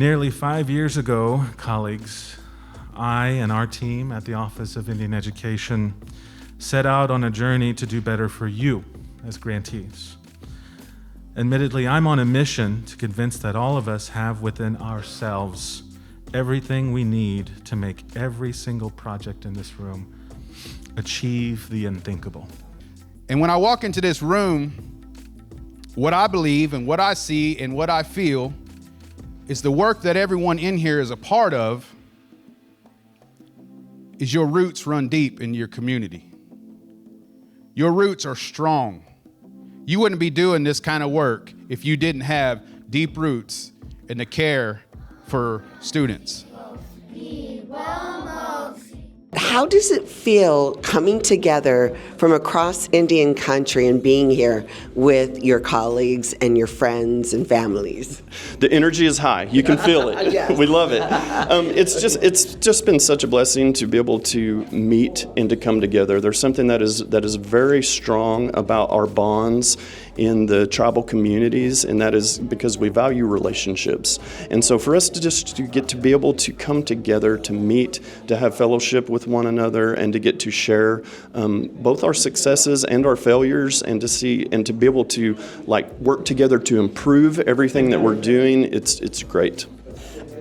Nearly 5 years ago, colleagues, I and our team at the Office of Indian Education set out on a journey to do better for you as grantees. Admittedly, I'm on a mission to convince that all of us have within ourselves everything we need to make every single project in this room achieve the unthinkable. And when I walk into this room, what I believe and what I see and what I feel is the work that everyone in here is a part of is your roots run deep in your community. Your roots are strong. You wouldn't be doing this kind of work if you didn't have deep roots in the care for students. How does it feel coming together from across Indian country and being here with your colleagues and your friends and families? The energy is high. You can feel it. Yes. We love it. It's just been such a blessing to be able to meet and to come together. There's something that is very strong about our bonds in the tribal communities, and that is because we value relationships. And so for us to get to be able to come together, to meet, to have fellowship with one another, and to get to share both our successes and our failures, and to see and to be able to work together to improve everything that we're doing, it's great.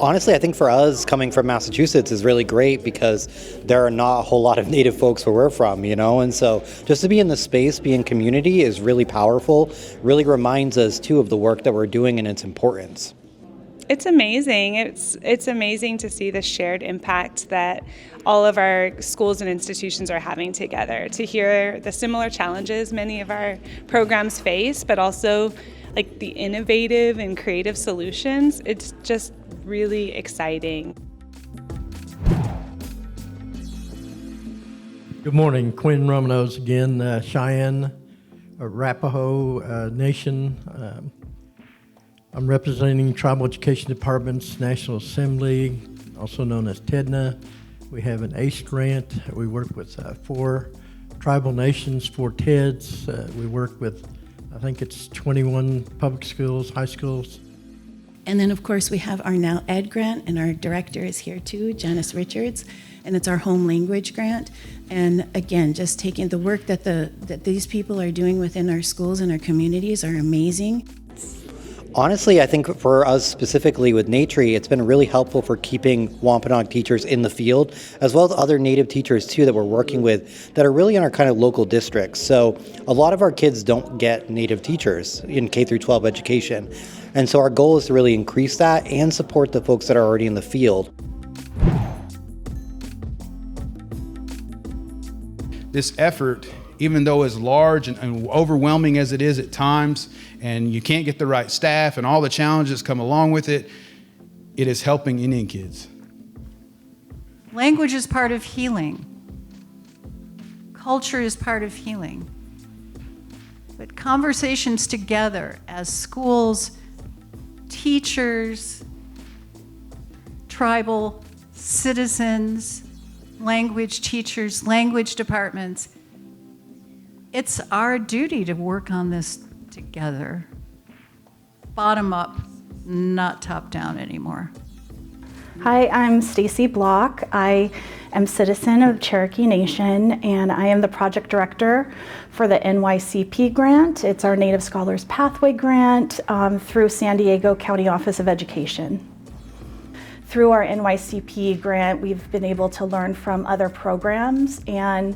Honestly, I think for us, coming from Massachusetts is really great because there are not a whole lot of Native folks where we're from, and so just to be in the space, be in community is really powerful, really reminds us too of the work that we're doing and its importance. It's amazing. It's amazing to see the shared impact that all of our schools and institutions are having together, to hear the similar challenges many of our programs face, but also the innovative and creative solutions. It's just really exciting. Good morning, Quinn Romanos again, Cheyenne, Arapaho Nation. I'm representing Tribal Education Department's National Assembly, also known as TEDNA. We have an ACE grant. We work with 4 tribal nations, 4 TEDs. We work with, I think it's 21 public schools, high schools. And then, of course, we have our Now Ed grant, and our director is here too, Janice Richards, and it's our home language grant. And again, just taking the work that these people are doing within our schools and our communities are amazing. Honestly, I think for us specifically with NATRI, it's been really helpful for keeping Wampanoag teachers in the field, as well as other Native teachers too that we're working with that are really in our kind of local districts. So a lot of our kids don't get Native teachers in K through 12 education. And so our goal is to really increase that and support the folks that are already in the field. This effort, even though as large and overwhelming as it is at times, and you can't get the right staff and all the challenges come along with it, it is helping Indian kids. Language is part of healing. Culture is part of healing. But conversations together as schools, teachers, tribal citizens, language teachers, language departments, it's our duty to work on this together. Bottom up, not top down anymore. Hi, I'm Stacy Block. I am citizen of Cherokee Nation, and I am the project director for the NYCP grant. It's our Native Scholars Pathway grant through San Diego County Office of Education. Through our NYCP grant, we've been able to learn from other programs, and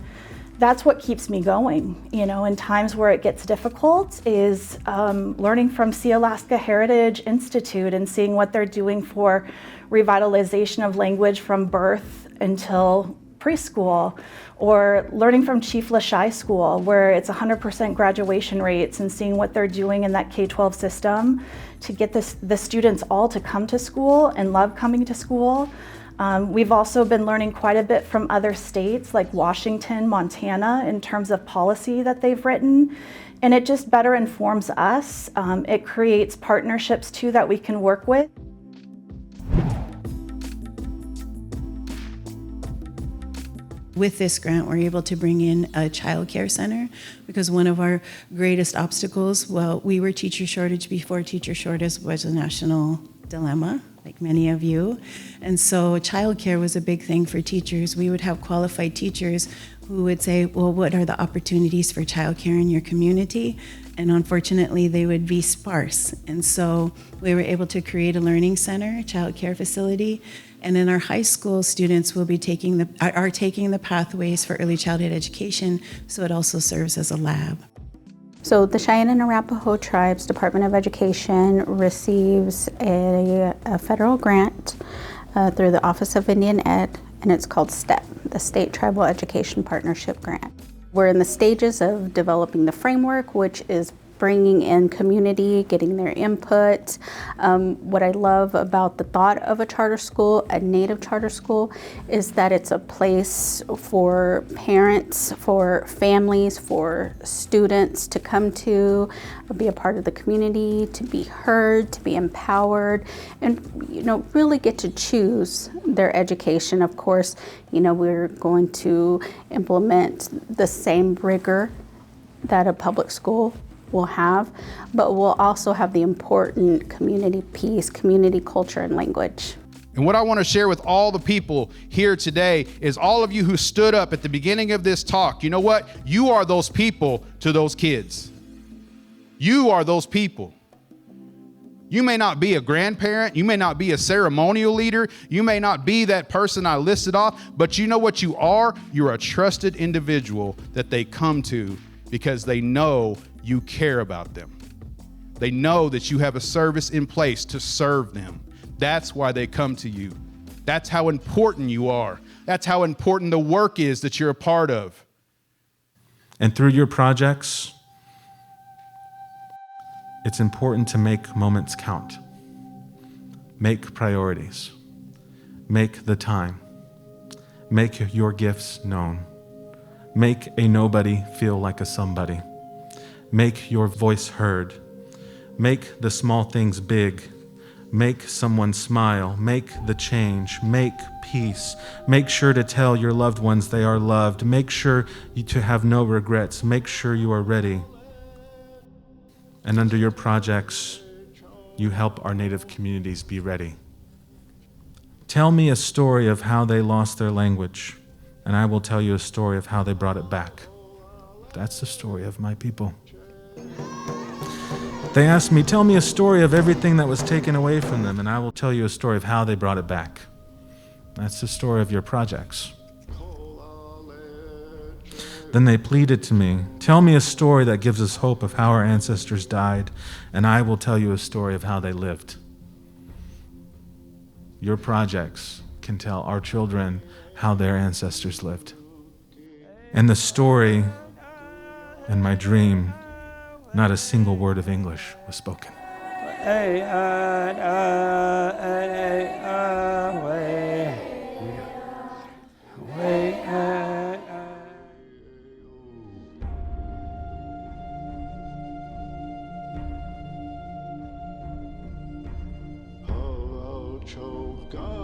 that's what keeps me going, in times where it gets difficult, is learning from Sealaska Heritage Institute and seeing what they're doing for revitalization of language from birth until preschool, or learning from Chief Lachey School, where it's 100% graduation rates, and seeing what they're doing in that K-12 system to get the students all to come to school and love coming to school. We've also been learning quite a bit from other states like Washington, Montana, in terms of policy that they've written, and it just better informs us. It creates partnerships too that we can work with. With this grant, we're able to bring in a child care center, because one of our greatest obstacles, we were teacher shortage before teacher shortage was a national dilemma. like many of you. And so childcare was a big thing for teachers. We would have qualified teachers who would say, well, what are the opportunities for childcare in your community? And unfortunately, they would be sparse. And so we were able to create a learning center, a childcare facility. And in our high school, students will be taking the pathways for early childhood education, so it also serves as a lab. So the Cheyenne and Arapaho Tribes Department of Education receives a federal grant through the Office of Indian Ed, and it's called STEP, the State Tribal Education Partnership Grant. We're in the stages of developing the framework, which is bringing in community, getting their input. What I love about the thought of a charter school, a native charter school, is that it's a place for parents, for families, for students to come to, be a part of the community, to be heard, to be empowered, and really get to choose their education. Of course, we're going to implement the same rigor that a public school will have, but we'll also have the important community piece, community culture and language. And what I want to share with all the people here today is all of you who stood up at the beginning of this talk, you know what? You are those people to those kids. You are those people. You may not be a grandparent, you may not be a ceremonial leader, you may not be that person I listed off, but you know what you are? You're a trusted individual that they come to because they know you care about them. They know that you have a service in place to serve them. That's why they come to you. That's how important you are. That's how important the work is that you're a part of. And through your projects, it's important to make moments count. Make priorities. Make the time. Make your gifts known. Make a nobody feel like a somebody. Make your voice heard. Make the small things big. Make someone smile. Make the change. Make peace. Make sure to tell your loved ones they are loved. Make sure to have no regrets. Make sure you are ready. And under your projects, you help our Native communities be ready. Tell me a story of how they lost their language, and I will tell you a story of how they brought it back. That's the story of my people. They asked me, tell me a story of everything that was taken away from them, and I will tell you a story of how they brought it back. That's the story of your projects. Then they pleaded to me, tell me a story that gives us hope of how our ancestors died, and I will tell you a story of how they lived. Your projects can tell our children how their ancestors lived. And the story and my dream, not a single word of English was spoken. Choka